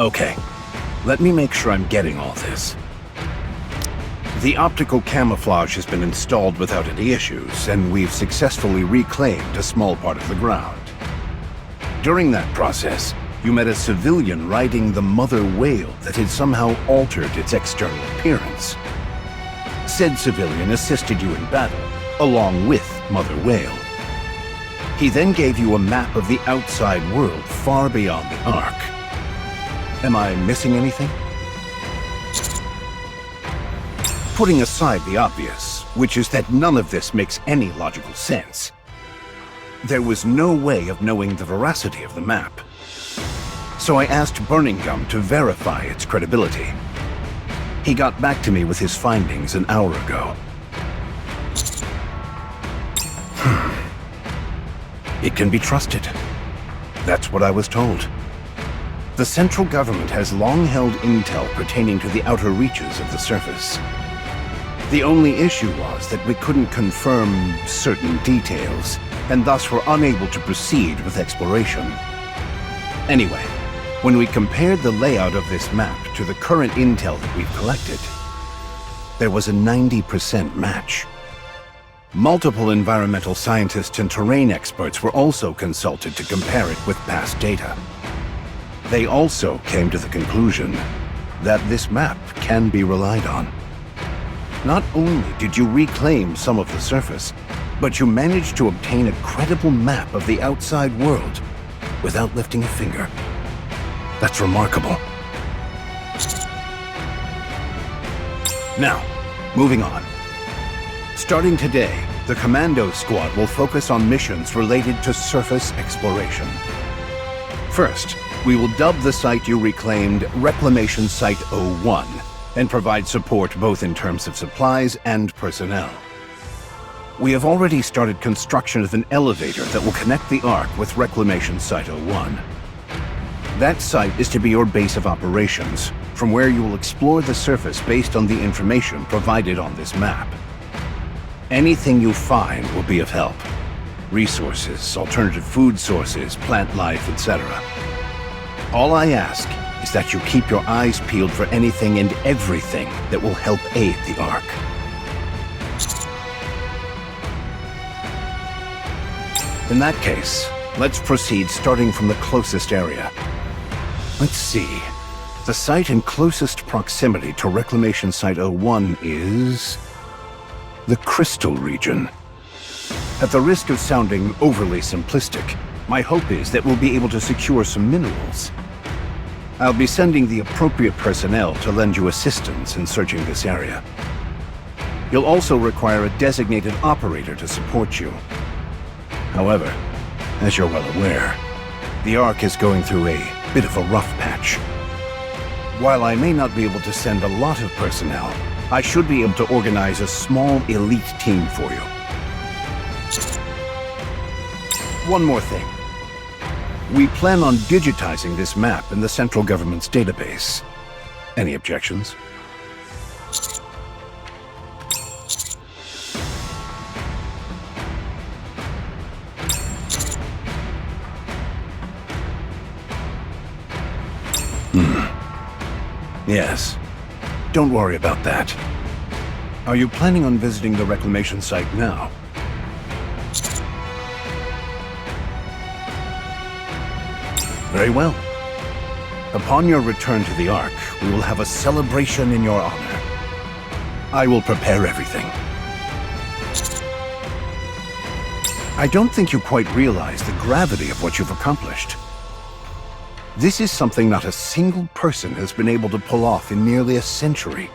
Okay, let me make sure I'm getting all this. The optical camouflage has been installed without any issues, and we've successfully reclaimed a small part of the ground. During that process, you met a civilian riding the mother whale that had somehow altered its external appearance. Said civilian assisted you in battle, along with Mother Whale. He then gave you a map of the outside world far beyond the Ark. Am I missing anything? Putting aside the obvious, which is that none of this makes any logical sense, there was no way of knowing the veracity of the map. So I asked Burning Gum to verify its credibility. He got back to me with his findings an hour ago. It can be trusted. That's what I was told. The central government has long held intel pertaining to the outer reaches of the surface. The only issue was that we couldn't confirm certain details, and thus were unable to proceed with exploration. Anyway, when we compared the layout of this map to the current intel that we've collected, there was a 90% match. Multiple environmental scientists and terrain experts were also consulted to compare it with past data. They also came to the conclusion that this map can be relied on. Not only did you reclaim some of the surface, but you managed to obtain a credible map of the outside world without lifting a finger. That's remarkable. Now, moving on. Starting today, the Commando Squad will focus on missions related to surface exploration. First, we will dub the site you reclaimed Reclamation Site 01 and provide support both in terms of supplies and personnel. We have already started construction of an elevator that will connect the Ark with Reclamation Site 01. That site is to be your base of operations, from where you will explore the surface based on the information provided on this map. Anything you find will be of help. Resources, alternative food sources, plant life, etc. All I ask is that you keep your eyes peeled for anything and everything that will help aid the Ark. In that case, let's proceed starting from the closest area. Let's see. The site in closest proximity to Reclamation Site 01 is the Crystal region. At the risk of sounding overly simplistic, my hope is that we'll be able to secure some minerals. I'll be sending the appropriate personnel to lend you assistance in searching this area. You'll also require a designated operator to support you. However, as you're well aware, the Ark is going through a bit of a rough patch. While I may not be able to send a lot of personnel, I should be able to organize a small elite team for you. One more thing. We plan on digitizing this map in the central government's database. Any objections? Yes. Don't worry about that. Are you planning on visiting the reclamation site now? Very well. Upon your return to the Ark, we will have a celebration in your honor. I will prepare everything. I don't think you quite realize the gravity of what you've accomplished. This is something not a single person has been able to pull off in nearly a century.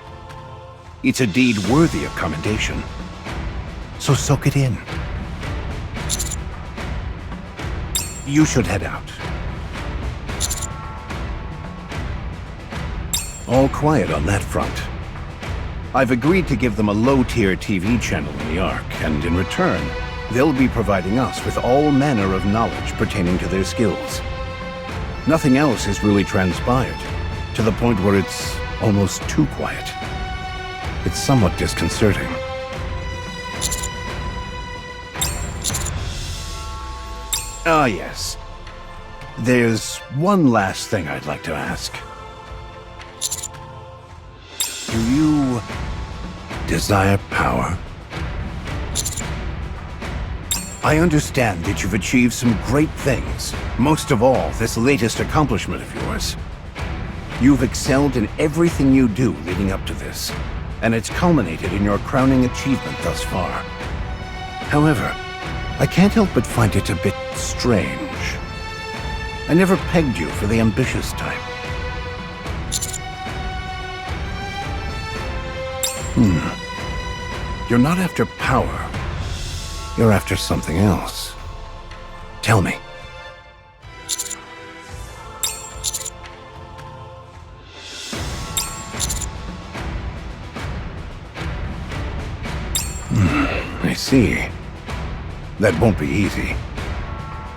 It's a deed worthy of commendation. So soak it in. You should head out. All quiet on that front. I've agreed to give them a low-tier TV channel in the Ark, and in return, they'll be providing us with all manner of knowledge pertaining to their skills. Nothing else has really transpired, to the point where it's almost too quiet. It's somewhat disconcerting. Ah, yes. There's one last thing I'd like to ask. Do you desire power? I understand that you've achieved some great things. Most of all, this latest accomplishment of yours. You've excelled in everything you do leading up to this, and it's culminated in your crowning achievement thus far. However, I can't help but find it a bit strange. I never pegged you for the ambitious type. You're not after power. You're after something else. Tell me. I see. That won't be easy.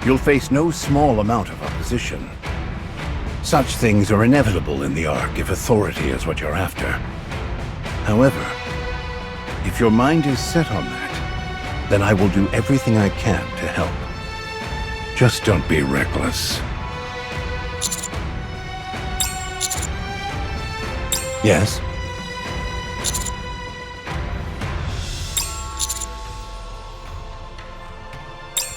You'll face no small amount of opposition. Such things are inevitable in the Ark if authority is what you're after. However, if your mind is set on that, then I will do everything I can to help. Just don't be reckless. Yes?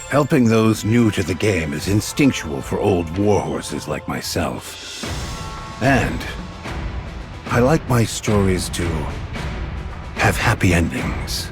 Helping those new to the game is instinctual for old warhorses like myself. And I like my stories to have happy endings.